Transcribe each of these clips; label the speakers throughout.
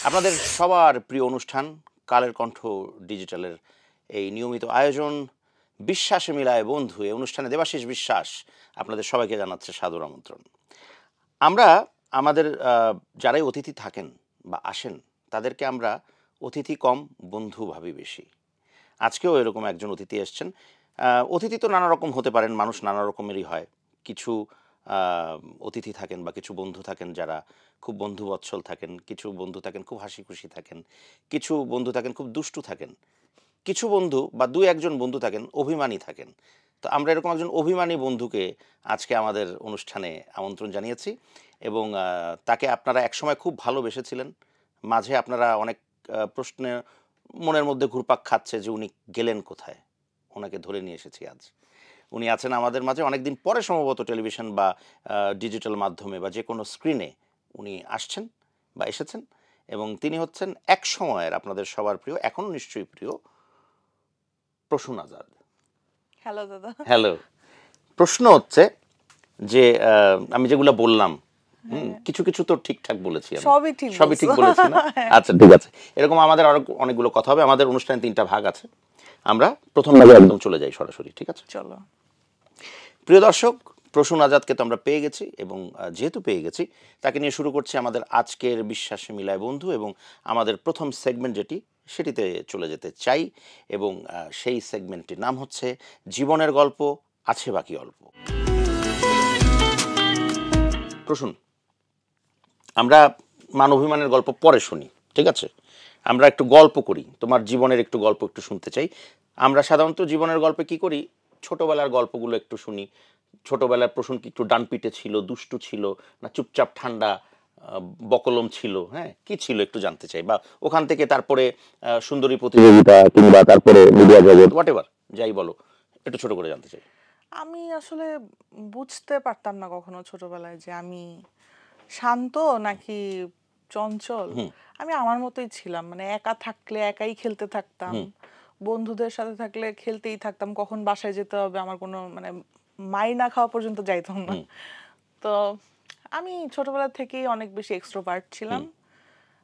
Speaker 1: আপনাদের সবার প্রিয় অনুষ্ঠান কালের কণ্ঠ ডিজিটালের এই নিয়মিত আয়োজন বিশ্বাসে মিলায় বন্ধু, এই অনুষ্ঠানে দেবাশিস বিশ্বাস আপনাদের সবাইকে জানাচ্ছে সাদর আমন্ত্রণ। আমরা আমাদের যারাই অতিথি থাকেন বা আসেন তাদেরকে আমরা অতিথি কম বন্ধু ভাবি বেশি। আজকেও এরকম একজন অতিথি এসছেন। অতিথি তো নানা রকম হতে পারেন, মানুষ নানা রকমেরই হয়। কিছু অতিথি থাকেন বা কিছু বন্ধু থাকেন যারা খুব বন্ধুবৎসল থাকেন, কিছু বন্ধু থাকেন খুব হাসি খুশি থাকেন, কিছু বন্ধু থাকেন খুব দুষ্টু থাকেন, কিছু বন্ধু বা দু একজন বন্ধু থাকেন অভিমানী থাকেন। তো আমরা এরকম একজন অভিমানী বন্ধুকে আজকে আমাদের অনুষ্ঠানে আমন্ত্রণ জানিয়েছি এবং তাকে আপনারা একসময় খুব ভালোবেসেছিলেন। মাঝে আপনারা অনেক প্রশ্নে মনের মধ্যে ঘুরপাক খাচ্ছে যে উনি গেলেন কোথায়। ওনাকে ধরে নিয়ে এসেছি আজ। উনি আছেন আমাদের মাঝে, অনেকদিন পরে সম্ভবত টেলিভিশন বা ডিজিটাল মাধ্যমে বা যে কোনো স্ক্রিনে উনি আসছেন বা এসেছেন এবং তিনি হচ্ছেন এক সময়ের আপনাদের সবার প্রিয়, এখনও নিশ্চয়ই প্রিয়, প্রসূন আজাদ।
Speaker 2: হ্যালো দাদা।
Speaker 1: হ্যালো। প্রশ্ন হচ্ছে যে আমি যেগুলো বললাম কিছু কিছু তো ঠিকঠাক বলেছি,
Speaker 2: সবই ঠিক
Speaker 1: বলেছি না? আচ্ছা ঠিক আছে। এরকম আমাদের আরো অনেকগুলো কথা হবে। আমাদের অনুষ্ঠানে 3টা ভাগ আছে। আমরা প্রথম ভাগে একদম চলে যাই সরাসরি, ঠিক আছে?
Speaker 2: চলো।
Speaker 1: প্রিয় দর্শক, প্রসূন আজাদকে তো আমরা পেয়ে গেছি এবং যেহেতু পেয়ে গেছি তাকে নিয়ে শুরু করছি আমাদের আজকের বিশ্বাসে মিলায় বন্ধু এবং আমাদের প্রথম সেগমেন্ট সেটিতে চলে যেতে চাই এবং সেই সেগমেন্টটির নাম হচ্ছে জীবনের গল্প আছে বাকি অল্প। প্রসূন, আমরা মান অভিমানের গল্প পরে শুনি, ঠিক আছে? আমরা একটু গল্প করি, তোমার জীবনের একটু গল্প একটু শুনতে চাই। আমরা সাধারণত জীবনের গল্পে কি করি, ছোটবেলার গল্পগুলো একটু শুনি। ছোটবেলার প্রসূন কি একটু ডানপিটে ছিল, দুষ্টু ছিল, না চুপচাপ ঠান্ডা বকলম ছিল, হ্যাঁ কি ছিল একটু জানতে চাই। বা ওখান থেকে তারপরে সুন্দরী প্রতিযোগিতা কিংবা তারপরে মিডিয়া জগৎ হোয়াটএভার যাই বলো, একটু ছোট করে জানতে চাই।
Speaker 2: আমি আসলে বুঝতে পারতাম না কখনো ছোটবেলায় যে আমি শান্ত নাকি চঞ্চল। আমি আমার মতোই ছিলাম, মানে একা থাকলে একাই খেলতে থাকতাম, বন্ধুদের সাথে থাকলে খেলতেই থাকতাম। কখন বাসায় যেতে হবে আমার কোনো মানে মাই না খাওয়া পর্যন্ত যাইতাম না। তো আমি ছোটবেলা থেকেই অনেক বেশি এক্সট্রোভার্ট ছিলাম।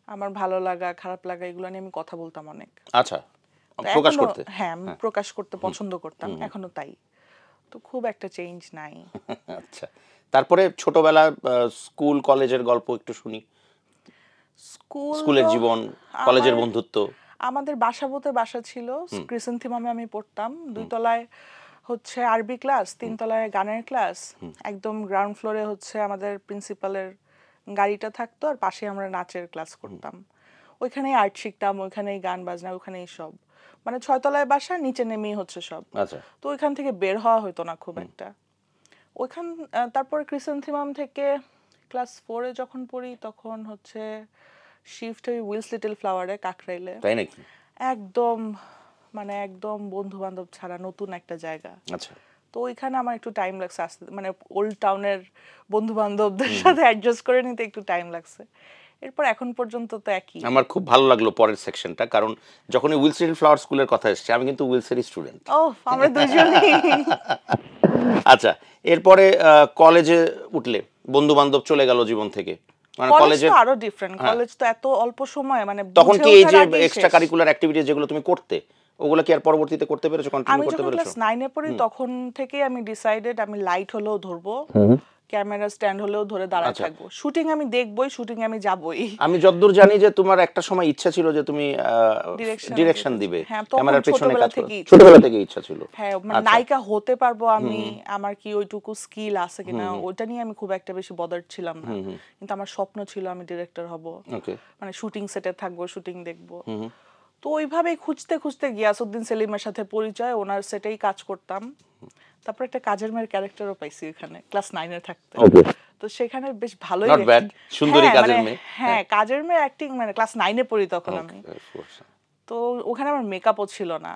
Speaker 2: আমার ভালো লাগা খারাপ লাগা এগুলো নিয়ে আমি কথা বলতাম অনেক।
Speaker 1: আচ্ছা, প্রকাশ করতে?
Speaker 2: হ্যাঁ, প্রকাশ করতে পছন্দ করতাম, এখনো তাই। তো খুব একটা চেঞ্জ নাই।
Speaker 1: আচ্ছা, তারপরে ছোটবেলা স্কুল কলেজের গল্প একটু শুনি। স্কুলের জীবন, কলেজের বন্ধুত্ব।
Speaker 2: আমাদের বাসাবোতে বাসা ছিল, ক্রিসেন্থিমামে আমি পড়তাম। 2 তলায় হচ্ছে আরবি ক্লাস, 3 তলায় গানের ক্লাস, একদম গ্রাউন্ড ফ্লোরে হচ্ছে আমাদের প্রিন্সিপালের গাড়িটা থাকতো আর পাশে আমরা নাচের ক্লাস করতাম। ওইখানেই আর্ট শিখতাম, ওইখানেই গান বাজনা, ওইখানেই সব। মানে 6 তলায় বাসা, নিচে নেমেই হচ্ছে সব। তো ওইখান থেকে বের হওয়া হতো না খুব একটা। তারপর ক্রিসেন্থিমাম থেকে ক্লাস 4-এ যখন পড়ি তখন হচ্ছে শিফট হই উইলস লিটল ফ্লাওয়ারে, কাকরাইলে।
Speaker 1: তাই নাকি?
Speaker 2: একদম মানে একদম বন্ধু বান্ধব ছাড়া নতুন একটা জায়গা।
Speaker 1: আচ্ছা।
Speaker 2: তো ওইখানে আমার একটু টাইম লাগছে আসতে, মানে ওল্ড টাউনের বন্ধু বান্ধবদের সাথে অ্যাডজাস্ট করে নিতে একটু টাইম লাগছে। এরপর এখন পর্যন্ত তো একই।
Speaker 1: আমার খুব ভালো লাগলো পরের সেকশনটা, কারণ যখনই উইলস লিটল ফ্লাওয়ার স্কুলের কথা এসেছে আমি কিন্তু উইলসেরই স্টুডেন্ট।
Speaker 2: ও, আমরা দুজনেই।
Speaker 1: আচ্ছা, এরপরে কলেজে উঠলে বন্ধু বান্ধব চলে গেল জীবন থেকে,
Speaker 2: মানে কলেজে আরো ডিফারেন্ট। কলেজ তো এত অল্প সময়, মানে
Speaker 1: তখন কি এই যে এক্সট্রা কারিকুলার অ্যাক্টিভিটি যেগুলো তুমি করতে ওগুলো কি আর পরবর্তীতে করতে পেরেছো, কন্টিনিউ করতে পেরেছো?
Speaker 2: আমি যখন ক্লাস 9-এ পড়ি তখন থেকেই আমি ডিসাইডেড আমি লাইট হলেও ধরবো, ক্যামেরা স্ট্যান্ড হলেও ধরে দাঁড়ায় থাকবো। শুটিং আমি দেখবই, শুটিং আমি যাবই।
Speaker 1: আমি যতদূর জানি যে তোমার একটা সময় ইচ্ছা ছিল যে তুমি ডিরেকশন দিবে, ক্যামেরার পেছনে কাজ করবে, ছোটবেলা থেকে ইচ্ছা ছিল।
Speaker 2: হ্যাঁ, মানে নায়িকা হতে পারবো আমি, আমার কি ওইটুকু স্কিল আছে কিনা ওটা নিয়ে আমি খুব একটা বেশি বদার্ড ছিলাম না। কিন্তু আমার স্বপ্ন ছিল আমি ডিরেক্টর হব, মানে শুটিং সেটে থাকবো, শুটিং দেখবো। তো ওইভাবেই খুঁজতে খুঁজতে গিয়াসউদ্দিন সেলিমের সাথে পরিচয়, ওনার সেটেই কাজ করতাম। তারপর একটা কাজের মেয়ের ক্যারেক্টারও পাইছি ওখানে ক্লাস 9-এ থাকতে। তো সেখানে বেশ ভালোই
Speaker 1: সুন্দরী কাজের মেয়ে।
Speaker 2: হ্যাঁ, কাজের মেয়ে অ্যাক্টিং, মানে ক্লাস 9-এ পড়ি তখন আমি। তো ওখানে আমার মেকআপও ছিল না,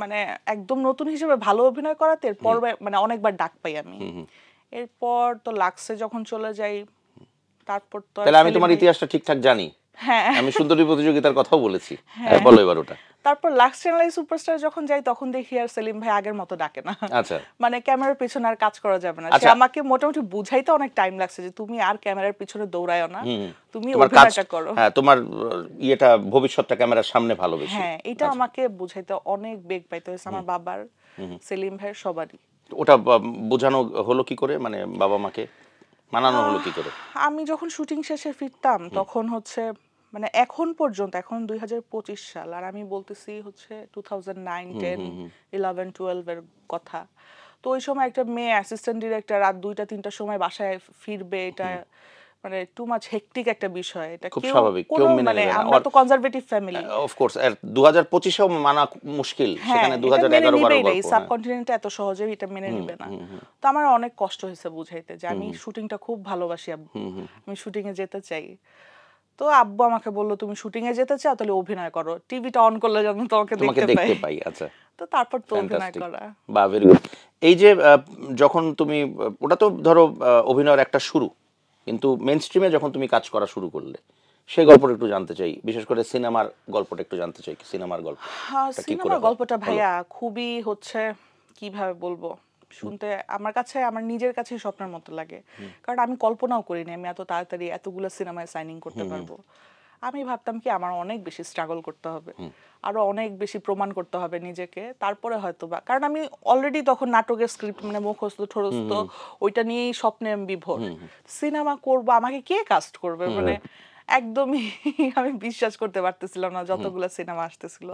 Speaker 2: মানে একদম নতুন হিসেবে ভালো অভিনয় করাতে এরপর মানে অনেকবার ডাক পাই আমি। এরপর তো লাক্সে যখন চলে যাই, তারপর তো
Speaker 1: তাহলে আমি তোমার ইতিহাসটা ঠিকঠাক জানি।
Speaker 2: হ্যাঁ
Speaker 1: আমি সুন্দরী প্রতিযোগিতার কথাও বলেছি। বলো এবার ওটা।
Speaker 2: তারপর লাক্স চ্যানেল সুপারস্টার যখন যাই তখন দেখি আর সেলিম ভাই আগের মতো ডাকে না।
Speaker 1: আচ্ছা
Speaker 2: মানে ক্যামেরার পিছনে আর কাজ করা যাবে না। সে
Speaker 1: আচ্ছা।
Speaker 2: আমাকে মোটামুটি বুঝাইতে অনেক টাইম লাগছে যে তুমি আর ক্যামেরার পিছনে দৌড়ায়ও না, তুমি
Speaker 1: তোমার কাজ,
Speaker 2: অভিনয়টা করো।
Speaker 1: হ্যাঁ তোমার ইয়েটা ভবিষ্যৎটা ক্যামেরার সামনে ভালো বেশি।
Speaker 2: হ্যাঁ এটা আমাকে বুঝাইতে অনেক বেগ পাইতে হয়েছে আমার বাবার, সেলিম ভাইয়ের, সবারই।
Speaker 1: ওটা বোঝানো হলো কি করে, মানে বাবা মাকে মানানো হলো কি করে?
Speaker 2: আমি যখন শুটিং শেষে ফিরতাম তখন হচ্ছে মানে এখন পর্যন্ত, এখন 2025 সাল, আর আমি বলতেছি হচ্ছে 2009, 10, 11, 12 এর কথা। তো ওই সময় একটা মেয়ে অ্যাসিস্ট্যান্ট ডিরেক্টর রাত 2টা 3টার সময় বাসায় ফিরবে, এটা মানে টু মাচ হেক্টিক একটা বিষয়। এটা
Speaker 1: খুব
Speaker 2: কেউ
Speaker 1: স্বাভাবিক, কেউ মেনে
Speaker 2: মানে
Speaker 1: নেবে না।
Speaker 2: আমরা তো কনজারভেটিভ ফ্যামিলি,
Speaker 1: অফ কোর্স, আর 2025 এও মানা মুশকিল, সেখানে 2011-12 গল্প।
Speaker 2: সাবকন্টিনেন্টে এত সহজে এটা মেনে নিবে না। তো আমার অনেক কষ্ট হয়েছে বুঝাইতে যে আমি শুটিংটা খুব ভালোবাসি আব্বু, আমি শুটিং এ যেতে চাই। তো আব্বু আমাকে বললো তুমি শুটিং এ যেতে চাও তাহলে অভিনয় করো, টিভিটা অন করলে যেন তোমাকে দেখতে পাই।
Speaker 1: আচ্ছা,
Speaker 2: তো তারপর তো অভিনয় করা।
Speaker 1: বাহ, ভেরি গুড। এই যে যখন তুমি, ওটা তো ধরো অভিনয়ের একটা শুরু, কিন্তু মেইন স্ট্রিমে যখন তুমি কাজ করা শুরু করলে সেই গল্পটা একটু জানতে চাই, বিশেষ করে সিনেমার গল্পটা একটু জানতে চাই। সিনেমার গল্প,
Speaker 2: সিনেমার গল্পটা ভাইয়া খুবই হচ্ছে, কিভাবে বলবো, শুনতে আমার কাছে, আমার নিজের কাছে স্বপ্নের মতো লাগে। কারণ আমি কল্পনাও করিনি আমি এত তাড়াতাড়ি এতগুলো সিনেমায় সাইনিং করতে পারবো। আমি ভাবতাম কি আমার অনেক বেশি স্ট্রাগল করতে হবে, আরো অনেক বেশি প্রমাণ করতে হবে নিজেকে, তারপরে হয়তো বা, কারণ আমি অলরেডি তখন নাটকের স্ক্রিপ্ট মানে মুখস্থ ঠোরস্থ ওইটা নিয়েই স্বপ্নে আমি বিভোর। সিনেমা করব, আমাকে কে কাস্ট করবে, মানে একদমই আমি বিশ্বাস করতে পারতেছিলাম না যতগুলো সিনেমা আসতেছিল।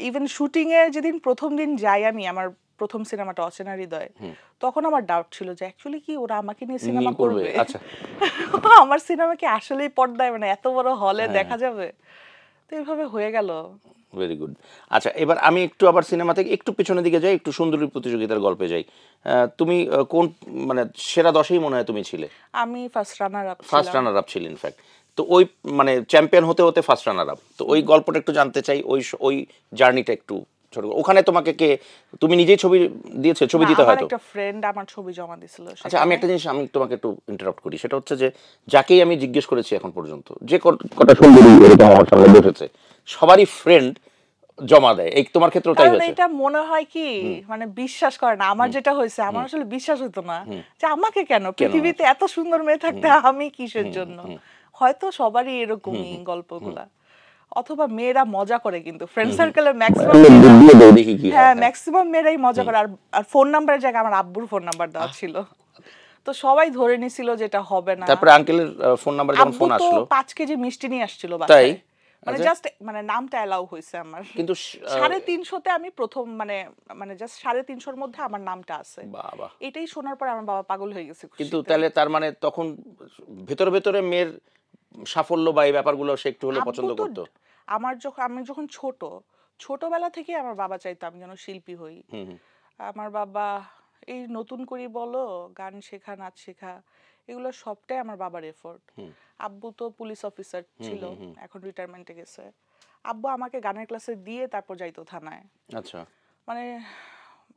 Speaker 2: ইভেন শুটিং এ যেদিন প্রথম দিন যাই আমি, আমার প্রথম সিনেমাটা অচেনা হৃদয়, তখন আমার ডাউট ছিল যে অ্যাকচুয়ালি কি ওরা আমাকে নিয়ে সিনেমা করবে।
Speaker 1: আচ্ছা,
Speaker 2: আমার সিনেমা কি আসলেই পর্দায় মানে এত বড় হলে দেখা যাবে? তো এইভাবে হয়ে গেল।
Speaker 1: Very good. আচ্ছা, এবার আমি একটু আবার সিনেমা থেকে একটু পিছনের দিকে যাই, একটু সুন্দরী প্রতিযোগিতার গল্পে যাই। তুমি কোন মানে সেরা 10এই মনে হয় তুমি ছিলে?
Speaker 2: আমি ফার্স্ট রানার
Speaker 1: আপ ছিলেন ইনফ্যাক্ট। তো ওই মানে চ্যাম্পিয়ন হতে হতে ফার্স্ট রানার আপ, তো ওই গল্পটা একটু জানতে চাই, ওই জার্নিটা একটু ছোট। ওখানে তোমাকে কে, তুমি নিজেই ছবি দিয়েছো? ছবি দিতে হয়তো
Speaker 2: একটা ফ্রেন্ড আমার ছবি জমা দিছিল।
Speaker 1: আচ্ছা, আমি একটা জিনিস আমি তোমাকে একটু ইন্টারাপ্ট করি, সেটা হচ্ছে যে যাকেই আমি জিজ্ঞেস করেছি এখন পর্যন্ত, যে কটা সুন্দরী এরকম আমার সামনে বসেছে, সবারই ফ্রেন্ড জমা দেয়। এই তোমার ক্ষেত্রে তাই হয়েছে?
Speaker 2: এটা মনে হয় কি মানে বিশ্বাস করে না, আমার যেটা হয়েছে, আমার আসলে বিশ্বাস হতো না যে আমাকে কেন, পৃথিবীতে এত সুন্দর মেয়ে থাকতে আমি কিসের জন্য। হয়তো সবারই এরকমই গল্পগুলা, অথবা মেয়েরা মজা করে, কিন্তু ফ্রেন্ড সার্কেলের ম্যাক্সিমাম মেয়েরাই মজা করে। আর ফোন নাম্বারের জায়গায় আমার আব্বুর ফোন নাম্বার দেওয়া ছিল, তো সবাই ধরে নিছিল যেটা হবে না।
Speaker 1: তারপরে আঙ্কেলের ফোন নাম্বার যখন ফোন আসলো,
Speaker 2: 5 কেজি মিষ্টি নিয়ে আসছিল
Speaker 1: তাই
Speaker 2: বাসায়, মানে জাস্ট মানে নামটা অ্যালাউ হয়েছে আমার,
Speaker 1: কিন্তু
Speaker 2: 350-তে আমি প্রথম মানে জাস্ট 350-এর মধ্যে আমার নামটা আছে।
Speaker 1: বাবা,
Speaker 2: এটাই শোনার পর আমার বাবা পাগল হয়ে গেছে।
Speaker 1: কিন্তু তাহলে তার মানে তখন ভেতরে ভেতরে মেয়ের সাফল্য বা এই ব্যাপারগুলো সে একটু হলে পছন্দ করতো।
Speaker 2: আমি যখন ছোটবেলা থেকে আমার বাবা চাইতো আমি যেন শিল্পী হই। আমার বাবা এই নতুন করে বলো, গান শেখা, নাচ শেখা, এগুলো সবটাই আমার বাবার এফোর্ট। আব্বু তো পুলিশ অফিসার ছিল, এখন রিটায়ারমেন্টে গেছে। আব্বু আমাকে গানের ক্লাসে দিয়ে তারপর যাইতো থানায়। আচ্ছা, মানে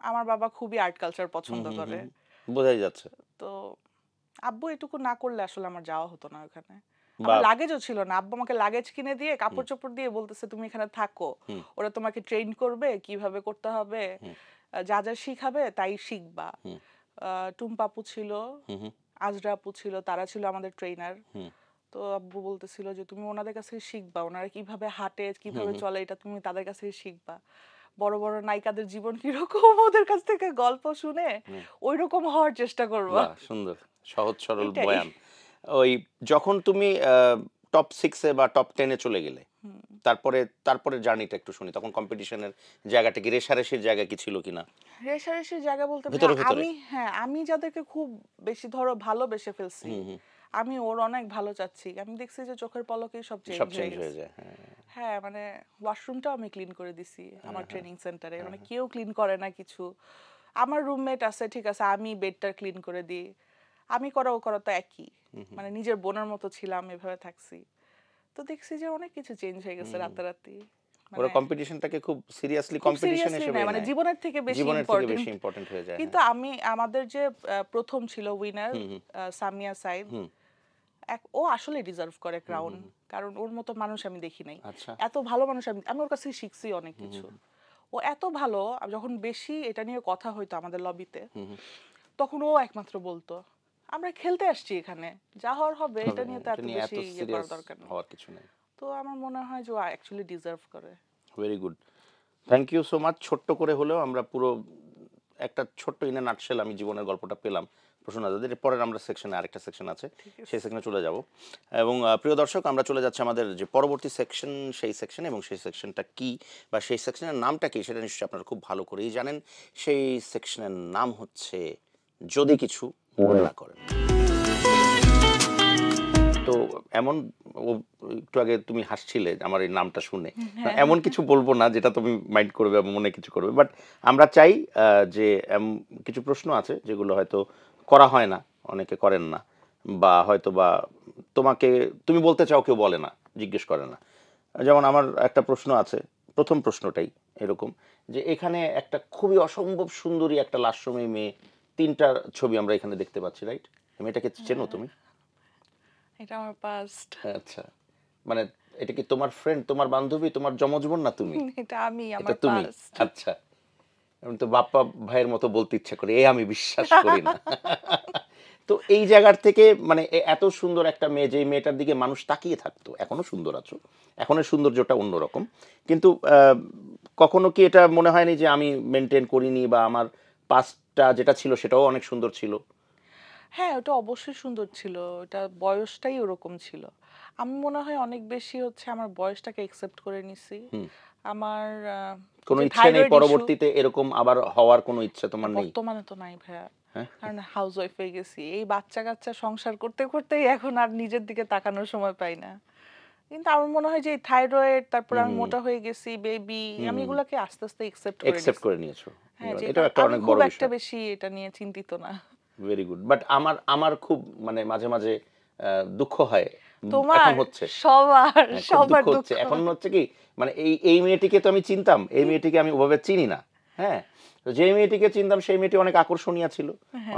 Speaker 2: আমার বাবা খুবই আর্ট কালচার পছন্দ করে,
Speaker 1: বোঝাই যাচ্ছে।
Speaker 2: তো আব্বু এটুকু না করলে আসলে আমার যাওয়া হতো না ওখানে। আমার লাগেজও ছিল না, আব্বু আমাকে লাগেজ কিনে দিয়ে কাপড় চোপড় দিয়ে বলতেছে তুমি এখানে থাকো, ওরা তোমাকে ট্রেন করবে কিভাবে করতে হবে, যা যা শিখাবে তাই শিখবা। টুম্পাপু ছিল, আজরা আপু ছিল, তারা ছিল আমাদের ট্রেনার। তো আব্বু বলতেছিল যে তুমি ওনাদের কাছে শিখবা, ওনারা কিভাবে হাঁটে কিভাবে চলে এটা তুমি তাদের কাছে শিখবা। বড় বড় নায়িকাদের জীবন কিরকম ওদের কাছ থেকে গল্প শুনে ওইরকম হওয়ার চেষ্টা করবা।
Speaker 1: সুন্দর সহজ সরল বয়ান। ওই যখন তুমি টপ 6-এ বা টপ 10-এ চলে গেলে, তারপরে জার্নিটা একটু শুনি। তখন কম্পিটিশনের জায়গাটা কি, রেশারেশির জায়গা কি ছিল কিনা?
Speaker 2: রেশারেশির জায়গা বলতে আমি যাদেরকে খুব বেশি ধরো ভালোবেসে ফেলছি, আমি ওর অনেক ভালো চাচ্ছি, আমি দেখছি যে চোখের পলকেই সব চেঞ্জ হয়ে যায়। হ্যাঁ, মানে ওয়াশরুমটাও আমি ক্লিন করে দিছি আমার ট্রেনিং সেন্টারে, মানে কেউ ক্লিন করে না কিছু। আমার রুমমেট আছে, ঠিক আছে, আমি বেডটা ক্লিন করে দিই, আমি ও করা তো একই, মানে নিজের বোনের মতো ছিলাম, এভাবে থাকছি। তো দেখছি যে অনেক কিছু চেঞ্জ হয়ে গেছে রাতারাতি।
Speaker 1: ওরা কম্পিটিশনটাকে খুব সিরিয়াসলি কম্পিটিশন হিসেবে নেয়,
Speaker 2: মানে জীবনের থেকে বেশি
Speaker 1: ইম্পর্টেন্ট হয়ে যায়।
Speaker 2: কিন্তু আমাদের যে প্রথম ছিল উইনার সামিয়া সাইদ, ও আসলে ডিজার্ভ করে ক্রাউন, কারণ ওর মতো মানুষ আমি দেখি নাই।
Speaker 1: আচ্ছা
Speaker 2: এত ভালো মানুষ আমি ওর কাছে শিখছি অনেক কিছু। ও এত ভালো, যখন বেশি এটা নিয়ে কথা হইতো আমাদের লবিতে, তখন ও একমাত্র বলতো আমরা খেলতে আসছি এখানে, যা হওয়ার হবে, এটা নিয়ে তো এত বেশি ইয়ে করার দরকার নেই।
Speaker 1: হওয়ার কিছু নেই।
Speaker 2: তো আমার মনে হয় যে ও অ্যাকচুয়ালি ডিজার্ভ করে।
Speaker 1: Very good, thank you so much. ছোট্ট করে হলেও আমরা পুরো একটা ছোট্ট ইন এ নাটশেল আমি জীবনের গল্পটা পেলাম প্রসন্ন আজাদের। পরের আমরা সেকশনে আরেকটা সেকশন আছে, সেই সেকশনে চলে যাব। এবং প্রিয় দর্শক, আমরা চলে যাচ্ছি আমাদের যে পরবর্তী সেকশন, সেই সেকশনে। এবং সেই সেকশনটা কি বা সেই সেকশনের নামটা কি সেটা নিশ্চয়ই আপনারা খুব ভালো করেই জানেন। সেই সেকশনের নাম হচ্ছে যদি কিছু মনে না করেন। তো এমন একটু আগে তুমি হাসছিলে আমার এই নামটা শুনে, এমন কিছু বলবো না যেটা তুমি মাইন্ড করবে বা মনে কিছু করবে, বাট আমরা চাই যে কিছু প্রশ্ন আছে যেগুলো হয়তো করা হয় না, অনেকে করেন না, বা হয়তো বা তুমি বলতে চাও কেউ বলে না, জিজ্ঞেস করে না। যেমন আমার একটা প্রশ্ন আছে, প্রথম প্রশ্নটাই এরকম যে এখানে একটা খুবই অসম্ভব সুন্দরী একটা লাস্যময়ী মেয়ে, 3টা ছবি আমরা এখানে দেখতে পাচ্ছি, রাইট? মেয়েটাকে চেনো তুমি?
Speaker 2: এটা আমার পাস্ট।
Speaker 1: আচ্ছা, মানে এটা কি তোমার ফ্রেন্ড, তোমার বান্ধবী, তোমার জমজ বোন না তুমি?
Speaker 2: এটা আমি,
Speaker 1: এটা
Speaker 2: আমার
Speaker 1: তুমি?
Speaker 2: পাস্ট।
Speaker 1: আচ্ছা, আমি তো বাপ্পা ভাইয়ের মতো বলতে ইচ্ছা করি, আমি বিশ্বাস করি না। তো এই জায়গার থেকে মানে এত সুন্দর একটা মেয়ে, যে মেয়েটার দিকে মানুষ তাকিয়ে থাকতো, এখনো সুন্দর আছো, এখনো সৌন্দর্যটা অন্যরকম, কিন্তু কখনো কি এটা মনে হয়নি যে আমি মেনটেন করিনি, বা আমার পাস্টটা যেটা ছিল সেটাও অনেক সুন্দর ছিল?
Speaker 2: হ্যাঁ, ওটা অবশ্যই সুন্দর ছিল, ওটা বয়সটাই ওরকম ছিল। আমি মনে হয় অনেক বেশি হচ্ছে আমার বয়সটাকে একসেপ্ট করে নিছি। আমার
Speaker 1: কোনো
Speaker 2: যে
Speaker 1: ইচ্ছে নেই
Speaker 2: থাইরয়েড ইস্যু,
Speaker 1: পরবর্তীতে এরকম আবার হওয়ার কোনো ইচ্ছা তোমার নেই?
Speaker 2: বর্তমানে তো নাই ভাইয়া,
Speaker 1: হ্যাঁ,
Speaker 2: কারণ হাউস ওয়াইফ হয়ে গেছি। এই বাচ্চা কাচ্চা সংসার করতে করতেই এখন আর নিজের দিকে তাকানোর সময় পাই না। কিন্তু আমার মনে হয় যে এই থাইরয়েড, তারপর আমি মোটা হয়ে গেছি, বেবি, আমি এগুলোকে আস্তে আস্তে
Speaker 1: একসেপ্ট করে নিয়েছো।
Speaker 2: হ্যাঁ, যে
Speaker 1: এটাও একটা
Speaker 2: আমি
Speaker 1: অনেক
Speaker 2: খুব
Speaker 1: বড়
Speaker 2: একটা
Speaker 1: বিষয়।
Speaker 2: বেশি এটা নিয়ে চিন্তিত না।
Speaker 1: ভেরি গুড, বাট আমার আমার খুব মানে মাঝে মাঝে দুঃখ হয়।
Speaker 2: তোমার,
Speaker 1: এখন হচ্ছে,
Speaker 2: সবার
Speaker 1: হ্যাঁ, খুব
Speaker 2: সবার
Speaker 1: দুঃখ হচ্ছে।
Speaker 2: দুঃখ।
Speaker 1: এখন হচ্ছে কি, মানে এই মেয়েটিকে তো আমি চিনতাম, এই মেয়েটিকে আমি ওভাবে চিনি না। হ্যাঁ, তো যে মেয়েটিকে চিনতাম সেই মেয়েটি অনেক আকর্ষণীয় ছিল,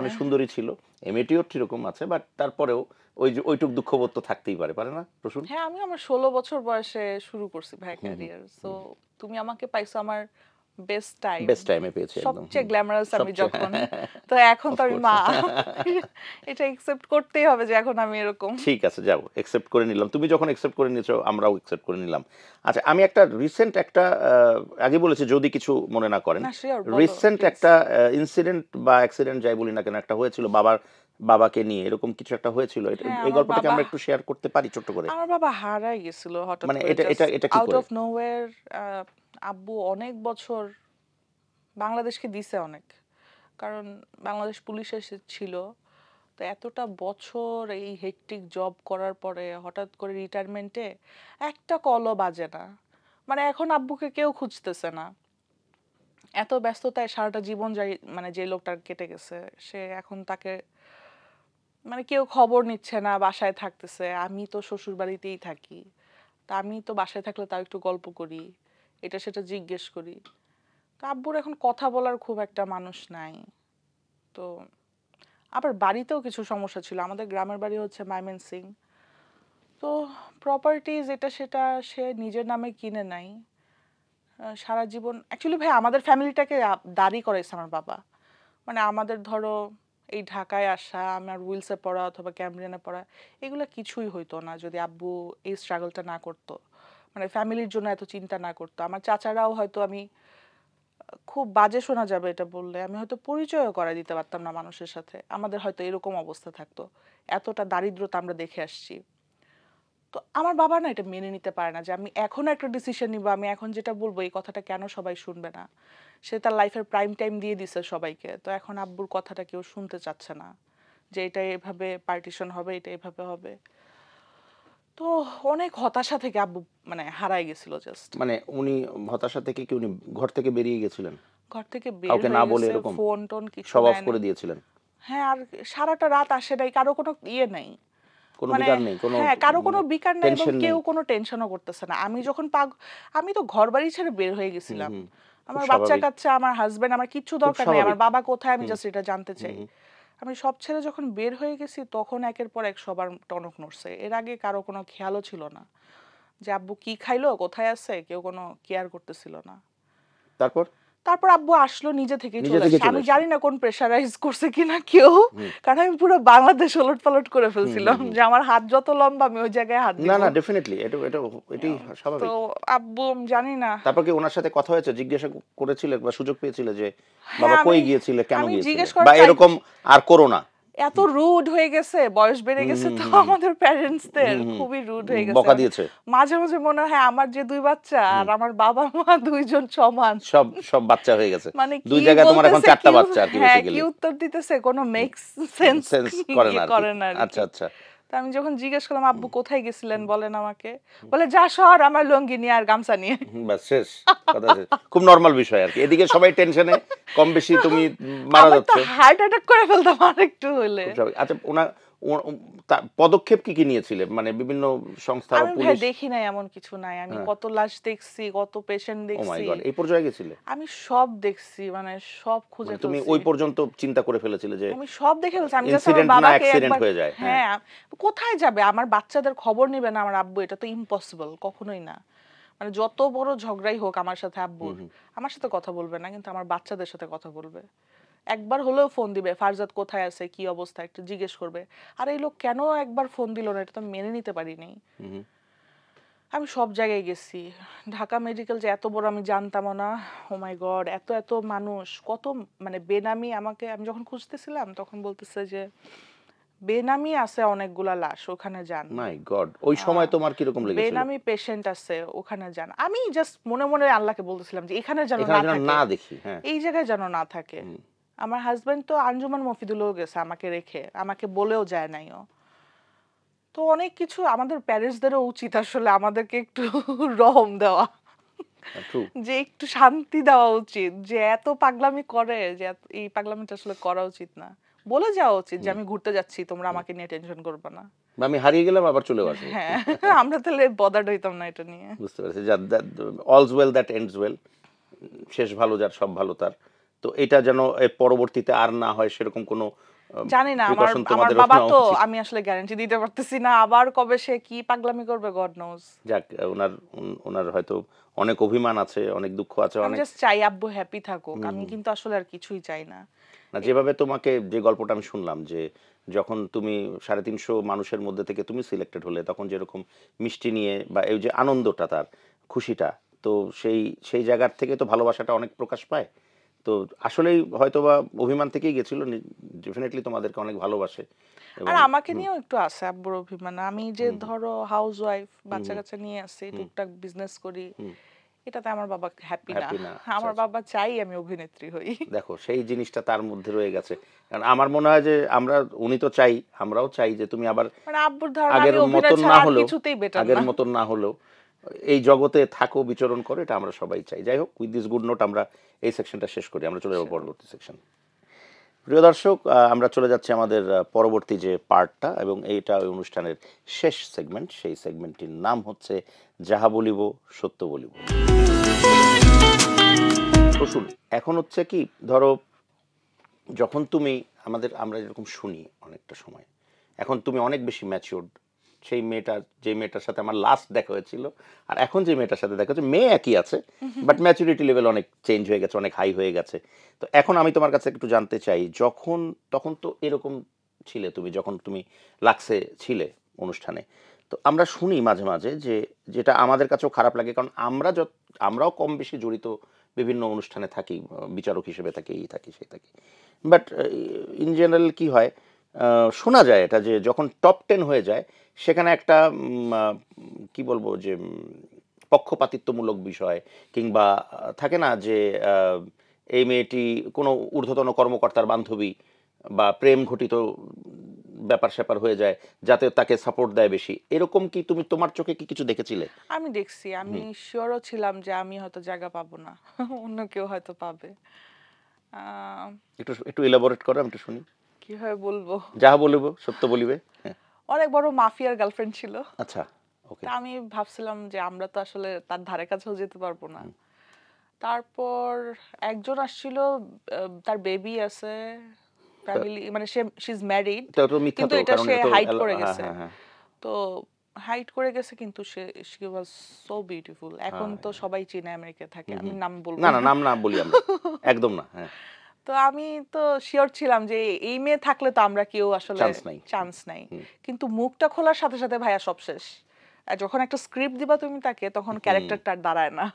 Speaker 1: অনেক সুন্দরী ছিল। এই মেয়েটিও সেরকম আছে, বাট তারপরেও ওই যে ওইটুক দুঃখবোধ তো থাকতেই পারে, পারে না প্রসূন?
Speaker 2: হ্যাঁ, আমি আমার 16 বছর বয়সে শুরু করছি ভাই ক্যারিয়ার। সো তুমি আমাকে পাইছো আমার বেস্ট টাইম,
Speaker 1: বেস্ট টাইমে পেয়েছি একদম।
Speaker 2: সবচেয়ে গ্ল্যামারাস আমি যখন। তো এখন
Speaker 1: অফ
Speaker 2: তো আমি
Speaker 1: কোর্স।
Speaker 2: মা, এটা একসেপ্ট করতেই হবে যে এখন আমি এরকম।
Speaker 1: ঠিক আছে, যাও, একসেপ্ট করে নিলাম। তুমি যখন একসেপ্ট করে নিয়েছো, আমরাও একসেপ্ট করে নিলাম। আচ্ছা, আমি একটা রিসেন্ট একটা আগে বলেছি যদি কিছু মনে না করেন,
Speaker 2: না, শিওর, বলো
Speaker 1: রিসেন্ট
Speaker 2: প্লিজ।
Speaker 1: একটা ইনসিডেন্ট বা অ্যাক্সিডেন্ট যাই বলি না কেন, একটা হয়েছিল বাবাকে নিয়ে, এরকম কিছু একটা হয়েছিল।
Speaker 2: হ্যাঁ,
Speaker 1: এই
Speaker 2: আমার
Speaker 1: গল্পটাকে
Speaker 2: বাবা,
Speaker 1: আমরা একটু শেয়ার করতে পারি ছোট্ট করে?
Speaker 2: আমার বাবা হারাই গেছিল হঠাৎ
Speaker 1: মানে
Speaker 2: করে,
Speaker 1: এটা এটা
Speaker 2: জাস্ট
Speaker 1: এটা কি
Speaker 2: আউট
Speaker 1: করে?
Speaker 2: Of nowhere. আব্বু অনেক বছর বাংলাদেশকে দিছে অনেক, কারণ বাংলাদেশ পুলিশে ছিল। তো এতটা বছর এই হেক্টিক জব করার পরে হঠাৎ করে রিটায়ারমেন্টে একটা কলও বাজে না। মানে এখন আব্বুকে কেউ খুঁজতেছে না, এত ব্যস্ততায় সারাটা জীবন যাই, মানে যে লোকটার কেটে গেছে, সে এখন তাকে মানে কেউ খবর নিচ্ছে না, বাসায় থাকতেছে। আমি তো শ্বশুর বাড়িতেই থাকি, তা আমি তো বাসায় থাকলে তাও একটু গল্প করি, এটা সেটা জিজ্ঞেস করি। তো আব্বুর এখন কথা বলার খুব একটা মানুষ নাই। তো আবার বাড়িতেও কিছু সমস্যা ছিল, আমাদের গ্রামের বাড়ি হচ্ছে ময়মনসিং। তো প্রপার্টিজ এটা সেটা সে নিজের নামে কিনে নাই। সারা জীবন অ্যাকচুয়ালি ভাই আমাদের ফ্যামিলিটাকে দাঁড়ি করাইছে আমার বাবা। মানে আমাদের ধরো এই ঢাকায় আসা, আমার উইলসে পড়া অথবা ক্যামব্রিয়ানে পড়া, এগুলো কিছুই হইতো না যদি আব্বু এই স্ট্রাগলটা না করতো, মানে ফ্যামিলির জন্য এত চিন্তা না করতো। আমার চাচারাও হয়তো, আমি খুব বাজে শোনা যাবে এটা বললে, আমি হয়তো পরিচয়ও করা দিতে পারতাম না মানুষের সাথে, আমাদের হয়তো এরকম অবস্থা থাকতো। এতটা দারিদ্রতা আমরা দেখে আসছি। তো আমার বাবা না এটা মেনে নিতে পারে না যে আমি এখন একটা ডিসিশন নিব, আমি এখন যেটা বলবো এই কথাটা কেন সবাই শুনবে না। সে তার লাইফের প্রাইম টাইম দিয়ে দিছে সবাইকে, তো এখন আব্বুর কথাটা কেউ শুনতে চাচ্ছে না যে এটা এভাবে পার্টিশন হবে, এটা এভাবে হবে। তো অনেক হতাশা থেকে আব্বু মানে হারাই গেছিল জাস্ট।
Speaker 1: মানে উনি হতাশা থেকে কি উনি ঘর থেকে বেরিয়ে গেছিলেন?
Speaker 2: ঘর থেকে বের
Speaker 1: কাউকে না
Speaker 2: হয়ে
Speaker 1: বলে
Speaker 2: গেছে,
Speaker 1: এরকম
Speaker 2: ফোন টোন কিছু
Speaker 1: সব অফ
Speaker 2: নেয়
Speaker 1: করে
Speaker 2: নাই।
Speaker 1: দিয়েছিলেন?
Speaker 2: হ্যাঁ, আর সারাটা রাত আসে নাই, কারো কোনো ইয়ে নাই,
Speaker 1: কোনো
Speaker 2: মানে
Speaker 1: বিকার নেই, কোনো
Speaker 2: হ্যাঁ, কারো কোনো
Speaker 1: মানে
Speaker 2: বিকার নাই, এবং
Speaker 1: টেনশন নেই?
Speaker 2: কেউ কোনো টেনশনও করতেছে না। আমি যখন আমি তো ঘর বাড়ি ছেড়ে বের হয়ে গেছিলাম।
Speaker 1: খুব
Speaker 2: আমার বাচ্চা
Speaker 1: স্বাভাবিক,
Speaker 2: কাচ্চা, আমার হাজবেন্ড, আমার কিচ্ছু
Speaker 1: খুব
Speaker 2: দরকার নেই। আমার
Speaker 1: স্বাভাবিক।
Speaker 2: বাবা কোথায় আমি জাস্ট এটা জানতে চাই। আমি সব ছেড়ে যখন বের হয়ে গেছি তখন একের পর এক সবার টনক নড়ছে। এর আগে কারো কোনো খেয়ালও ছিল না যে আব্বু কি খাইলো, কোথায় আছে, কেউ কোনো কেয়ার করতেছিল না।
Speaker 1: তারপর
Speaker 2: তারপর আব্বু আসলো, নিজে থেকেই
Speaker 1: নিজে
Speaker 2: চলে
Speaker 1: থেকে
Speaker 2: আসছে।
Speaker 1: চলে
Speaker 2: আমি
Speaker 1: আসছে।
Speaker 2: জানি না কোন প্রেশারাইজ করছে কিনা কেউ, কারণ আমি পুরো বাংলাদেশ ওলটপালট করে ফেলছিলাম যে আমার হাত যত লম্বা আমি ওই জায়গায় হাত
Speaker 1: না
Speaker 2: দিব।
Speaker 1: না ডেফিনেটলি এটা এটা এটাই
Speaker 2: তো
Speaker 1: স্বাভাবিক।
Speaker 2: আব্বু জানি না।
Speaker 1: তারপর কি ওনার সাথে কথা হয়েছে, জিজ্ঞাসা করেছিলে বা সুযোগ পেয়েছিলে যে বাবা
Speaker 2: হ্যাঁ,
Speaker 1: কই গিয়েছিলে, কেন
Speaker 2: আমি
Speaker 1: গিয়েছিলে,
Speaker 2: জিজ্ঞেস
Speaker 1: বা
Speaker 2: করার
Speaker 1: এরকম আর করো না?
Speaker 2: এত রুড হয়ে গেছে, বয়স বেড়ে গেছে তো আমাদের প্যারেন্টসদের খুবই রুড হয়ে গেছে।
Speaker 1: বকা দিয়েছে?
Speaker 2: মাঝে মাঝে মনে হয় আমার যে 2 বাচ্চা আর আমার বাবা মা দুইজন সমান।
Speaker 1: সব সব বাচ্চা হয়ে গেছে,
Speaker 2: মানে
Speaker 1: দুই
Speaker 2: কি
Speaker 1: জায়গায় তোমার এখন
Speaker 2: বলতেছে,
Speaker 1: 4টা
Speaker 2: কি
Speaker 1: বাচ্চা আর কি
Speaker 2: হ্যাঁ কি
Speaker 1: বেসিক্যালি।
Speaker 2: উত্তর দিতেছে কোনো মেক্স সেন্স
Speaker 1: সেন্স করে না আর কি।
Speaker 2: করে না আর
Speaker 1: আচ্ছা
Speaker 2: কি।
Speaker 1: আচ্ছা।
Speaker 2: তো আমি যখন জিজ্ঞেস করলাম আব্বু কোথায় গেছিলেন বলেন আমাকে, বলে যা শহর আমার লুঙ্গি নিয়ে আর গামছা নিয়ে।
Speaker 1: বাস শেষ, কথা শেষ। খুব নরমাল বিষয় আর কি, এদিকে সবাই টেনশনে, কম বেশি তুমি মারা
Speaker 2: আমার তো
Speaker 1: যাচ্ছ।
Speaker 2: হার্ট অ্যাটাক করে ফেলতাম আর একটু হলে।
Speaker 1: খুব স্বাভাবিক। আচ্ছা পদক্ষেপ কি কি নিয়েছিলে, মানে বিভিন্ন সংস্থা বা
Speaker 2: আমি ভাই
Speaker 1: পুলিশ?
Speaker 2: দেখি নাই এমন কিছু নাই। আমি
Speaker 1: হ্যাঁ।
Speaker 2: কত লাশ দেখছি, কত পেশেন্ট
Speaker 1: ও মাই
Speaker 2: দেখছি,
Speaker 1: গড, এই পর্যায়ে গেছিলে?
Speaker 2: আমি সব দেখছি, মানে সব খুঁজে
Speaker 1: মানে তুমি
Speaker 2: ফেলছি।
Speaker 1: ওই পর্যন্ত চিন্তা করে ফেলেছিলে যে
Speaker 2: আমি সব দেখে ফেলছি। আমি জাস্ট আমার
Speaker 1: ইনসিডেন্ট না
Speaker 2: বাবাকে
Speaker 1: অ্যাক্সিডেন্ট
Speaker 2: একবার,
Speaker 1: হয়ে যায়? হ্যাঁ।
Speaker 2: হ্যাঁ কোথায় যাবে আমার বাচ্চাদের খবর নিবে না আমার আব্বু, এটা তো ইম্পসিবল, কখনোই না। মানে যত বড় ঝগড়াই হোক আমার সাথে আব্বুর, আমার সাথে কথা বলবে না কিন্তু আমার বাচ্চাদের সাথে কথা বলবে। একবার হলেও ফোন দিবে, ফারজাদ কোথায় আছে, কি অবস্থা একটু জিজ্ঞেস করবে। আর এই লোক কেন একবার ফোন দিল না, এটা তো আমি মেনে নিতে পারিনি। আমি সব জায়গায় গেছি। ঢাকা মেডিকেল যে এত বড় আমি জানতামও না। ও মাই গড, এত এত মানুষ, কত মানে বেনামি। আমাকে আমি যখন খুঁজতেছিলাম তখন বলতেছে যে বেনামি আছে অনেকগুলা লাশ, ওখানে যান।
Speaker 1: মাই গড, ওই সময় তোমার কি রকম লেগেছিল?
Speaker 2: বেনামি পেশেন্ট আছে, ওখানে যান। আমি জাস্ট মনে মনে আল্লাহকে বলতেছিলাম যে এখানে যেন
Speaker 1: এখানে
Speaker 2: না
Speaker 1: যেন
Speaker 2: থাকে,
Speaker 1: না দেখি। হ্যাঁ।
Speaker 2: এই জায়গায় যেন না থাকে। আমার হাজবেন্ড তো আঞ্জুমান মফিদুলও গেছে আমাকে রেখে, আমাকে বলেও যায় নাইও। তো অনেক কিছু আমাদের প্যারেন্টসদেরও উচিত আসলে আমাদেরকে একটু রহম দেওয়া,
Speaker 1: ট্রু।
Speaker 2: যে একটু শান্তি দেওয়া উচিত। যে এত পাগলামি করে, যে এই পাগলামিটা আসলে করা উচিত না। বলে যাওয়া উচিত যে আমি ঘুরতে যাচ্ছি, তোমরা আমাকে নিয়ে টেনশন করবে না।
Speaker 1: বা আমি হারিয়ে গেলাম আবার চলেও আসবো।
Speaker 2: হ্যাঁ, আমরা তাহলে বদার্ড হইতাম না এটা নিয়ে।
Speaker 1: বুঝতে পেরেছি। All's well that ends well. শেষ ভালো যার, সব ভালো তার। তো এটা যেন এর পরবর্তীতে আর না হয় সেরকম কোনো
Speaker 2: জানি না, আমার
Speaker 1: প্রিকশন
Speaker 2: আমার
Speaker 1: তোমাদের
Speaker 2: বাবা
Speaker 1: নেওয়া
Speaker 2: তো,
Speaker 1: উচিত।
Speaker 2: আমি আসলে গ্যারান্টি দিতে পারতেছি না আবার কবে সে কি পাগলামি করবে, গড নোজ।
Speaker 1: যাক, ওনার ওনার হয়তো অনেক অভিমান আছে, অনেক দুঃখ আছে,
Speaker 2: আমি
Speaker 1: অনেক।
Speaker 2: জাস্ট চাই আব্বু হ্যাপি থাকুক, আমি কিন্তু আসলে আর কিছুই চাই না।
Speaker 1: না, যেভাবে তোমাকে যে গল্পটা আমি শুনলাম, যে যখন তুমি 350 মানুষের মধ্যে থেকে তুমি সিলেক্টেড হলে, তখন যেরকম মিষ্টি নিয়ে বা এই যে আনন্দটা, তার খুশিটা, তো সেই সেই জায়গার থেকে তো ভালোবাসাটা অনেক প্রকাশ পায়। তো আসলেই হয়তো বা অভিমান থেকেই গেছিল, ডেফিনেটলি তোমাদেরকে অনেক ভালোবাসে।
Speaker 2: আর
Speaker 1: এবং
Speaker 2: আমাকে নিয়েও একটু আছে আব্বুর অভিমান। আমি যে ধরো হাউস ওয়াইফ, বাচ্চা কাচ্চা নিয়ে আসি, টুকটাক বিজনেস করি, এটাতে আমার বাবা হ্যাপি না।
Speaker 1: হ্যাপি না?
Speaker 2: আমার বাবা চাই আমি অভিনেত্রী হই।
Speaker 1: দেখো, সেই জিনিসটা তার মধ্যে রয়ে গেছে। কারণ আমার মনে হয় যে আমরা, উনি তো চাই, আমরাও চাই যে তুমি আবার
Speaker 2: মানে আব্বুর ধারণা
Speaker 1: আগের
Speaker 2: আমি অভিনয়
Speaker 1: মতন
Speaker 2: ছাড়া
Speaker 1: না
Speaker 2: আর
Speaker 1: হলেও,
Speaker 2: কিছুতেই বেটার
Speaker 1: আগের
Speaker 2: না।
Speaker 1: মতন না হলেও এই জগতে থাকো, বিচরণ করো, এটা আমরা সবাই চাই। যাই হোক, উইথ দিস গুড নোট আমরা এই সেকশনটা শেষ করি, আমরা চলে যাবো পরবর্তী সেকশন। প্রিয় দর্শক, আমরা চলে যাচ্ছি আমাদের পরবর্তী যে পার্টটা, এবং এইটা ওই অনুষ্ঠানের শেষ সেগমেন্ট। সেই সেগমেন্টটির নাম হচ্ছে যাহা বলিব সত্য বলিব। শুন, এখন হচ্ছে কি, ধরো যখন তুমি আমরা যেরকম শুনি অনেকটা সময়, এখন তুমি অনেক বেশি ম্যাচিউরড। সেই মেয়েটা, যে মেয়েটার সাথে আমার লাস্ট দেখা হয়েছিল আর এখন যে মেয়েটার সাথে দেখা হচ্ছে, মেয়ে একই আছে, বাট ম্যাচুরিটি লেভেল অনেক চেঞ্জ হয়ে গেছে, অনেক হাই হয়ে গেছে। তো এখন আমি তোমার কাছে একটু জানতে চাই, তখন তো এরকম ছিলে তুমি, যখন তুমি লাক্সে ছিলে অনুষ্ঠানে, তো আমরা শুনি মাঝে মাঝে যে, যেটা আমাদের কাছেও খারাপ লাগে, কারণ আমরাও কম বেশি জড়িত বিভিন্ন অনুষ্ঠানে থাকি, বিচারক হিসেবে থাকি, এই থাকি সেই থাকি। বাট ইন জেনারেল কি হয়, শোনা যায় এটা, যে যখন টপ 10 হয়ে যায়, সেখানে একটা কি বলবো, যে পক্ষপাতিত্বমূলক বিষয়, কিংবা থাকে না যে এই মেয়েটি কোনো ঊর্ধ্বতন কর্মকর্তার বান্ধবী, বা প্রেম ঘটিত ব্যাপার স্যাপার হয়ে যায়, যাতে তাকে সাপোর্ট দেয় বেশি। এরকম কি তুমি, তোমার চোখে কি কিছু দেখেছিলে?
Speaker 2: আমি দেখছি, আমি শিওরও ছিলাম যে আমি হয়তো জায়গা পাবো না, অন্য কেউ হয়তো পাবে।
Speaker 1: একটু একটু এলাবোরেট করো, আমি একটু শুনি।
Speaker 2: কিভাবে বলবো,
Speaker 1: যাহা বলিব সত্য বলিবে। হ্যাঁ।
Speaker 2: অনেক বড় মাফিয়ার গার্লফ্রেন্ড ছিল।
Speaker 1: আচ্ছা, ওকে।
Speaker 2: তা আমি ভাবছিলাম যে আমরা তো আসলে তার ধারে কাছেও যেতে পারবো না। তারপর একজন আসছিল, তার বেবি আছে, ফ্যামিলি মানে শি ইজ ম্যারিড,
Speaker 1: এটা তো মিথ্যা
Speaker 2: কিন্তু
Speaker 1: তো,
Speaker 2: এটা
Speaker 1: কারণ
Speaker 2: সে
Speaker 1: এটা তো
Speaker 2: হাইড করে
Speaker 1: হ্যাঁ
Speaker 2: গেছে।
Speaker 1: হ্যাঁ হ্যাঁ
Speaker 2: তো হাইড করে গেছে, কিন্তু শি ওয়াজ সো বিউটিফুল। এখন
Speaker 1: হ্যাঁ।
Speaker 2: তো সবাই চীনে আমেরিকা থাকে, আমি নাম বলবো
Speaker 1: না না,
Speaker 2: না।
Speaker 1: নাম না বলি আমরা, একদম না। হ্যাঁ,
Speaker 2: তো আমি তো শিওর ছিলাম যে এই মেয়ে থাকলে তো আমরা কেউ আসলে
Speaker 1: চান্স নাই।
Speaker 2: চান্স নাই, কিন্তু মুখটা খোলার সাথে সাথে ভাইয়া সব শেষ। আর যখন একটা স্ক্রিপ্ট দিবা তুমি তাকে, তখন ক্যারেক্টারটা আর দাঁড়ায় না।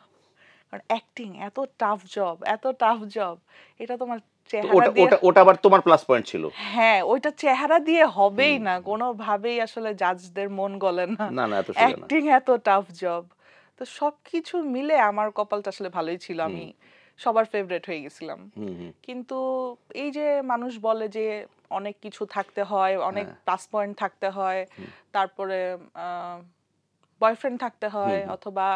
Speaker 2: কারণ অ্যাক্টিং এত টাফ জব, এত টাফ জব, এটা তোমার
Speaker 1: তো
Speaker 2: চেহারা
Speaker 1: ওটা
Speaker 2: দিয়ে,
Speaker 1: ওটা ওটা আবার তোমার প্লাস পয়েন্ট ছিল।
Speaker 2: হ্যাঁ ওইটা চেহারা দিয়ে হবেই না কোনোভাবেই, আসলে জাজদের মন গলে না।
Speaker 1: না না, এত সোজা না।
Speaker 2: অ্যাক্টিং এত টাফ জব, তো সবকিছু মিলে আমার কপালটা আসলে ভালোই ছিল, আমি সবার ফেভারিট হয়ে গেছিলাম। কিন্তু এই যে মানুষ বলে যে অনেক কিছু থাকতে হয়, অনেক প্লাস পয়েন্ট থাকতে হয়, তারপরে বয়ফ্রেন্ড থাকতে হয়, অথবা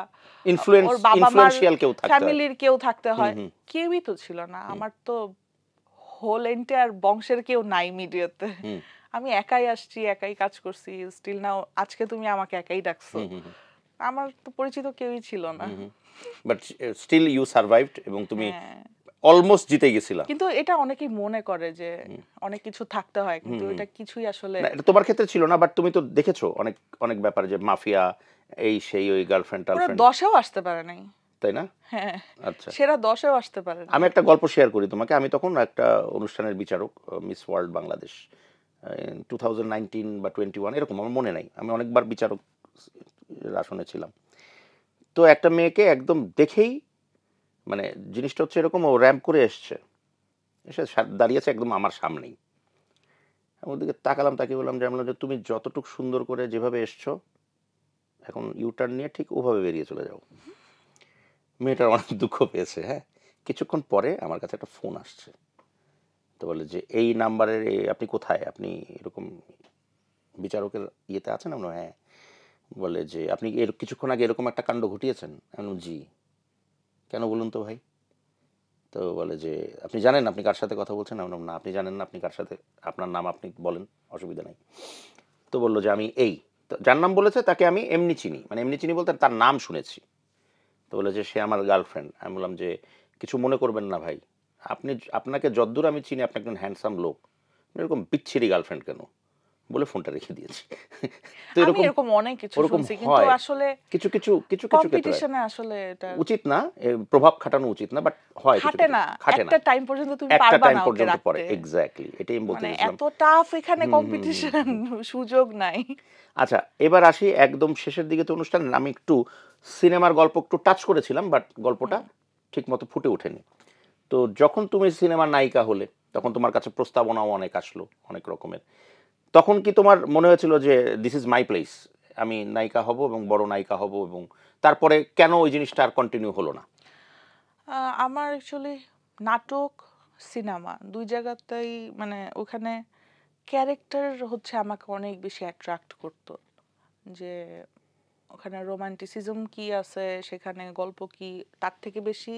Speaker 2: ওর বাবা মার
Speaker 1: ইনফ্লুয়েন্সিয়াল কেউ থাকতে হয়।
Speaker 2: ফ্যামিলির কেউ থাকতে হয়, কেউই তো ছিল না। আমার তো হোল এন্টায়ার বংশের কেউ নাই মিডিয়াতে। আমি একাই আসছি, একাই কাজ করছি, স্টিল নাও আজকে তুমি আমাকে একাই ডাকছো, আমার তো পরিচিত কেউই ছিল না।
Speaker 1: বাট স্টিল ইউ সারভাইভড, এবং তুমি
Speaker 2: হ্যাঁ,
Speaker 1: অলমোস্ট জিতে গেছিলা।
Speaker 2: কিন্তু এটা অনেকেই মনে করে যে অনেক কিছু থাকতে হয়, কিন্তু এটা কিছুই আসলে
Speaker 1: না, এটা তোমার ক্ষেত্রে ছিল না, বাট তুমি তো দেখেছো অনেক অনেক ব্যাপার, যে মাফিয়া, এই সেই, ওই গার্লফ্রেন্ড
Speaker 2: পুরো
Speaker 1: টার্লফ্রেন্ড,
Speaker 2: 10-এও আসতে পারে নাই।
Speaker 1: তাই না?
Speaker 2: হ্যাঁ,
Speaker 1: আচ্ছা,
Speaker 2: সেরা 10-এও আসতে পারে না।
Speaker 1: আমি একটা গল্প শেয়ার করি তোমাকে। আমি তখন একটা অনুষ্ঠানের বিচারক, মিস ওয়ার্ল্ড বাংলাদেশ 2019 বা 21 এরকম, আমার মনে নাই, আমি অনেকবার বিচারক আসনে ছিলাম। তো একটা মেয়েকে একদম দেখেই, মানে জিনিসটা হচ্ছে এরকম, ও র্যাম্প করে এসছে, এসে দাঁড়িয়েছে একদম আমার সামনেই। আমি ওদিকে তাকালাম, তাকিয়ে বললাম যে, আমি বললাম যে তুমি যতটুকু সুন্দর করে যেভাবে এসছো, এখন ইউটার্ন নিয়ে ঠিক ওভাবে বেরিয়ে চলে যাও। মেয়েটার অনেক দুঃখ পেয়েছে। হ্যাঁ, কিছুক্ষণ পরে আমার কাছে একটা ফোন আসছে, তো বলে যে এই নাম্বারের আপনি কোথায়, আপনি এরকম বিচারকের ইয়েতে আছেন? আমরা হ্যাঁ। বলে যে আপনি কিছুক্ষণ আগে এরকম একটা কাণ্ড ঘটিয়েছেন? আমি বললাম, জি। কেন বলুন তো ভাই? তো বলে যে আপনি জানেন আপনি কার সাথে কথা বলছেন? আমি বললাম, না, আপনি জানেন না আপনি কার সাথে, আপনার নাম আপনি বলেন, অসুবিধা নাই। তো বললো যে আমি এই, তো যার নাম বলেছে তাকে আমি এমনি চিনি, মানে এমনি চিনি বলতে তার নাম শুনেছি। তো বলে যে সে আমার গার্লফ্রেন্ড। আমি বললাম যে কিছু মনে করবেন না ভাই, আপনাকে যদ্দূর আমি চিনি আপনি একজন হ্যান্ডসাম লোক, এরকম বিচ্ছিরি গার্লফ্রেন্ড কেন? বলে ফোনটা রেখে দিয়েছি। তো
Speaker 2: আমি
Speaker 1: এরকম
Speaker 2: এরকম অনেক কিছু
Speaker 1: ওরকম
Speaker 2: শুনছি, কিন্তু
Speaker 1: হয়
Speaker 2: আসলে
Speaker 1: কিছু কিছু কিছু কিছু ক্ষেত্রে।
Speaker 2: কম্পিটিশনে আসলে এটা
Speaker 1: উচিত না, প্রভাব খাটানো উচিত না, বাট হয় কিছু
Speaker 2: খাটে
Speaker 1: কিছু,
Speaker 2: না।
Speaker 1: খাটে না
Speaker 2: একটা টাইম পর্যন্ত তুমি
Speaker 1: একটা
Speaker 2: পারবা
Speaker 1: টাইম
Speaker 2: না ওকে
Speaker 1: পর্যন্ত পরে।
Speaker 2: রাখতে।
Speaker 1: এক্স্যাক্টলি, এটাই আমি বলতে
Speaker 2: মানে
Speaker 1: চাইছিলাম।
Speaker 2: এত টাফ এখানে কম্পিটিশন, সুযোগ নাই।
Speaker 1: আচ্ছা, এবার আসি একদম শেষের দিকে তো অনুষ্ঠান, আমি একটু সিনেমার গল্প একটু টাচ করেছিলাম, বাট গল্পটা ঠিক মতো ফুটে ওঠেনি। তো যখন তুমি সিনেমার নায়িকা হলে, তখন তোমার কাছে প্রস্তাবনাও অনেক আসলো, অনেক রকমের। তখন কি তোমার মনে হয়েছিল যে দিস ইজ মাই প্লেস, আমি নায়িকা হব এবং বড় নায়িকা হব, এবং তারপরে কেন ওই জিনিসটা আর কন্টিনিউ হলো না?
Speaker 2: আমার অ্যাকচুয়ালি নাটক, সিনেমা দুই জায়গাতেই, মানে ওখানে ক্যারেক্টার হচ্ছে আমাকে অনেক বেশি অ্যাট্রাক্ট করতো। যে ওখানে রোমান্টিসিজম কি আছে, সেখানে গল্প কি, তার থেকে বেশি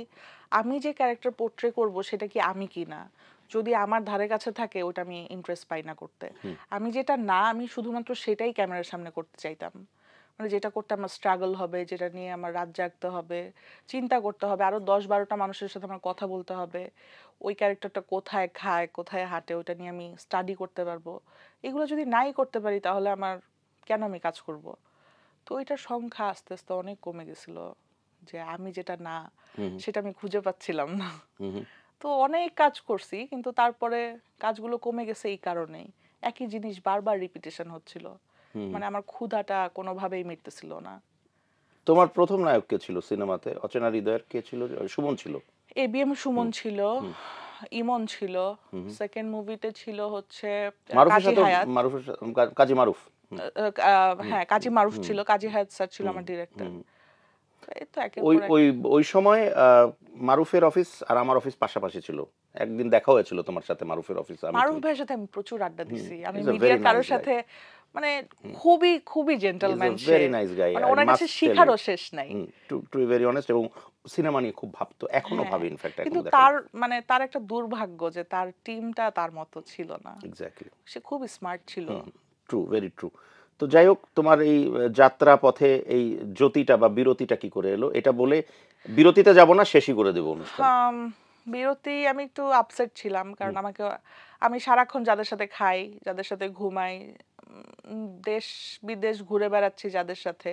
Speaker 2: আমি যে ক্যারেক্টার পোর্ট্রে করব সেটা কি আমি কি না, যদি আমার ধারে কাছে থাকে ওটা আমি ইন্টারেস্ট পাই না করতে। আমি যেটা না, আমি শুধুমাত্র সেটাই ক্যামেরার সামনে করতে চাইতাম। মানে যেটা করতে আমার স্ট্রাগল হবে, যেটা নিয়ে আমার রাত জাগতে হবে, চিন্তা করতে হবে, আরও 10-12টা মানুষের সাথে আমার কথা বলতে হবে, ওই ক্যারেক্টারটা কোথায় খায়, কোথায় হাঁটে, ওটা নিয়ে আমি স্টাডি করতে পারবো। এগুলো যদি নাই করতে পারি তাহলে আমার কেন আমি কাজ করব? তো ওইটার সংখ্যা আস্তে আস্তে অনেক কমে গেছিল, যে আমি যেটা না সেটা আমি খুঁজে পাচ্ছিলাম না। তো অনেক কাজ করছি, কিন্তু তারপরে কাজগুলো কমে গেছে এই কারণেই, একই জিনিস বারবার রিপিটেশন হচ্ছিল, মানে আমার ক্ষুধাটা কোনোভাবেই মিটতেছিল না।
Speaker 1: তোমার প্রথম নায়ক কে ছিল সিনেমাতে? অচেনা হৃদয়ের কে ছিল? সুমন ছিল?
Speaker 2: এবিএম সুমন ছিল, ইমন ছিল, সেকেন্ড মুভিতে ছিল হচ্ছে
Speaker 1: মারুফের
Speaker 2: কাজী
Speaker 1: সাথে,
Speaker 2: হায়াত।
Speaker 1: কাজী মারুফ।
Speaker 2: হ্যাঁ, কাজী মারুফ ছিল, কাজী হায়াত স্যার ছিল আমার ডিরেক্টর। এই তো একের
Speaker 1: ওই
Speaker 2: পর এক।
Speaker 1: ওই ওই সময় মারুফের অফিস আর আমার অফিস পাশাপাশি ছিল, একদিন দেখা হয়েছিল তোমার সাথে মারুফের অফিসে। আমি
Speaker 2: মারুফ ভাইয়ের সাথে আমি প্রচুর আড্ডা দিছি, আমি
Speaker 1: He's a
Speaker 2: মিডিয়ার
Speaker 1: very
Speaker 2: কারোর
Speaker 1: nice guy.
Speaker 2: সাথে, মানে খুবই খুবই
Speaker 1: He's a
Speaker 2: gentleman say,
Speaker 1: very nice guy,
Speaker 2: মানে
Speaker 1: I
Speaker 2: ওনার কাছে
Speaker 1: must tell
Speaker 2: শিখারও
Speaker 1: you.
Speaker 2: শেষ নাই।
Speaker 1: টু বি ভেরি অনেস্ট, এবং সিনেমা নিয়ে খুব ভাবতো, এখনো
Speaker 2: হ্যাঁ,
Speaker 1: ভাবে, ইনফ্যাক্ট
Speaker 2: কিন্তু
Speaker 1: এখনো দেখা।
Speaker 2: তার মানে তার একটা দুর্ভাগ্য যে তার টিমটা তার মতো ছিল না।
Speaker 1: এক্স্যাক্টলি,
Speaker 2: সে খুব স্মার্ট ছিল।
Speaker 1: True, very true. তো যাই হোক, তোমার এই যাত্রা পথে এই জ্যোতিটা বা বিরতিটা কি করে এলো, এটা বলে বিরতিতে যাব না, শেষই করে দেবো অনুষ্ঠান।
Speaker 2: বিরতি আমি একটু আপসেট ছিলাম, কারণ আমি সারাক্ষণ যাদের সাথে খাই, যাদের সাথে ঘুমাই, দেশ বিদেশ ঘুরে বেড়াচ্ছি যাদের সাথে,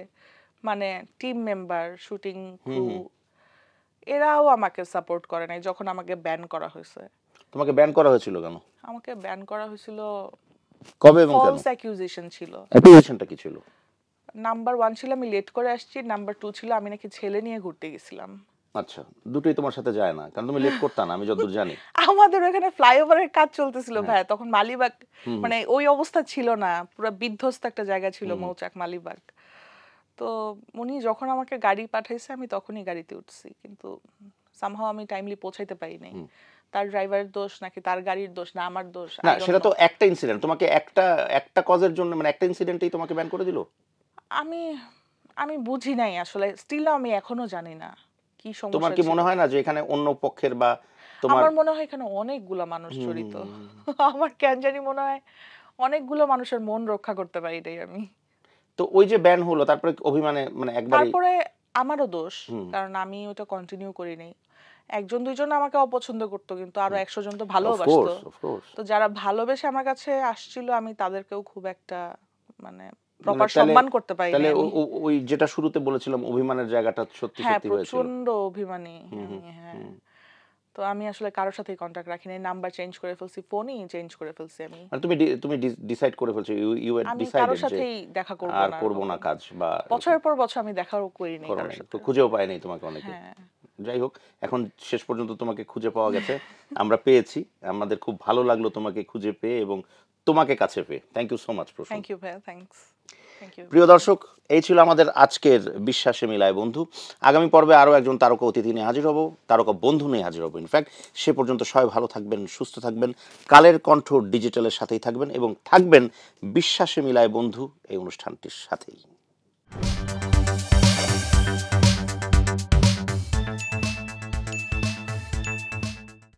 Speaker 2: মানে টিম মেম্বার, শুটিং ক্রু, এরাও আমাকে সাপোর্ট করে নাই যখন আমাকে ব্যান করা হয়েছে।
Speaker 1: তোমাকে ব্যান করা হয়েছিল কেন?
Speaker 2: আমাকে ব্যান করা হয়েছিল,
Speaker 1: কবে এবং কেন?
Speaker 2: ফলস অ্যাকিউজেশন ছিল।
Speaker 1: অ্যাকুজেশনটা কি ছিল?
Speaker 2: নাম্বার 1 ছিল আমি লেট করে আসছি, নাম্বার 2 ছিল আমি নাকি ছেলে নিয়ে ঘুরতে গেছিলাম।
Speaker 1: আচ্ছা, দুটোই তোমার সাথে যায় না, কারণ তুমি লেট করতা না, আমি যতদূর জানি।
Speaker 2: আমাদের ওখানে ফ্লাইওভারের কাজ চলতেছিল ভাই, তখন মালিবাগ, মানে ওই অবস্থা ছিল না, পুরো বিধ্বস্ত একটা জায়গা ছিল মৌচাক মালিবাগ। তো উনি যখন আমাকে গাড়ি পাঠাইছে আমি তখনই গাড়িতে উঠছি, কিন্তু সামহাও আমি টাইমলি পৌঁছাইতে পারি নাই। তার ড্রাইভারের দোষ নাকি তার গাড়ির দোষ না আমার দোষ,
Speaker 1: না, সেটা তো একটা ইনসিডেন্ট, তোমাকে একটা কজের জন্য, মানে একটা ইনসিডেন্টেই তোমাকে ব্যান করে দিল।
Speaker 2: আমি আমি বুঝি নাই আসলে, স্টিল আমি এখনো জানি না কি সমস্যা।
Speaker 1: তোমার কি মনে হয় না যে এখানে অন্য পক্ষের বা তোমার?
Speaker 2: আমার মনে হয় এখানে অনেকগুলো মানুষ জড়িত। আমার কেন জানি মনে হয় অনেকগুলো মানুষের মন রক্ষা করতে পারি নাই আমি।
Speaker 1: তো ওই যে ব্যান হলো, তারপরে অভিমানে মানে একবারই?
Speaker 2: তারপরে আমারও দোষ, কারণ আমি ওটা কন্টিনিউ করি নাই। একজন দুইজন আমাকে অপছন্দ করতো, কিন্তু আরো 100 জন তো ভালোবাসতো। তো যারা ভালোবেসে আমার কাছে আসছিল আমি তাদেরকেও খুব একটা মানে প্রপার সম্মান করতে পারি
Speaker 1: তাহলে
Speaker 2: নাই।
Speaker 1: ওই যেটা শুরুতে বলেছিলাম অভিমানের জায়গাটা সত্যি
Speaker 2: হ্যাঁ,
Speaker 1: সত্যি হয়েছিল।
Speaker 2: প্রচন্ড অভিমানী আমি, হ্যাঁ। তো আমি আসলে কারোর সাথেই কন্টাক্ট রাখি নাই, নাম্বার চেঞ্জ করে ফেলছি, ফোনই চেঞ্জ করে ফেলছি আমি।
Speaker 1: মানে তুমি ডিসাইড করে ফেলছো, ইউ হ্যাড
Speaker 2: আমি
Speaker 1: ডিসাইডেড
Speaker 2: কারোর
Speaker 1: যে
Speaker 2: সাথেই দেখা করব
Speaker 1: আর
Speaker 2: না,
Speaker 1: করব না কাজ, বা
Speaker 2: বছরের পর বছর আমি দেখাও করি নাই কারোর সাথে।
Speaker 1: তো খুঁজেও পায় নাই তোমাকে অনেকে।
Speaker 2: হ্যাঁ,
Speaker 1: যাই হোক, এখন শেষ পর্যন্ত তোমাকে খুঁজে পাওয়া গেছে, আমরা পেয়েছি, আমাদের খুব ভালো লাগলো তোমাকে খুঁজে পেয়ে এবং তোমাকে কাছে পেয়ে। Thank you so much Prashanta.
Speaker 2: Thank you ভাইয়া, থ্যাঙ্কস। Thank you.
Speaker 1: প্রিয় দর্শক, এই ছিল আমাদের আজকের বিশ্বাসে মিলায় বন্ধু। আগামী পর্বে আরও একজন তারকা অতিথি নিয়ে হাজির হব, তারকা বন্ধু নিয়ে হাজির হব। ইনফ্যাক্ট সে পর্যন্ত সবাই ভালো থাকবেন, সুস্থ থাকবেন, কালের কণ্ঠ ডিজিটালের সাথেই থাকবেন এবং থাকবেন বিশ্বাসে মিলায় বন্ধু এই অনুষ্ঠানটির সাথেই।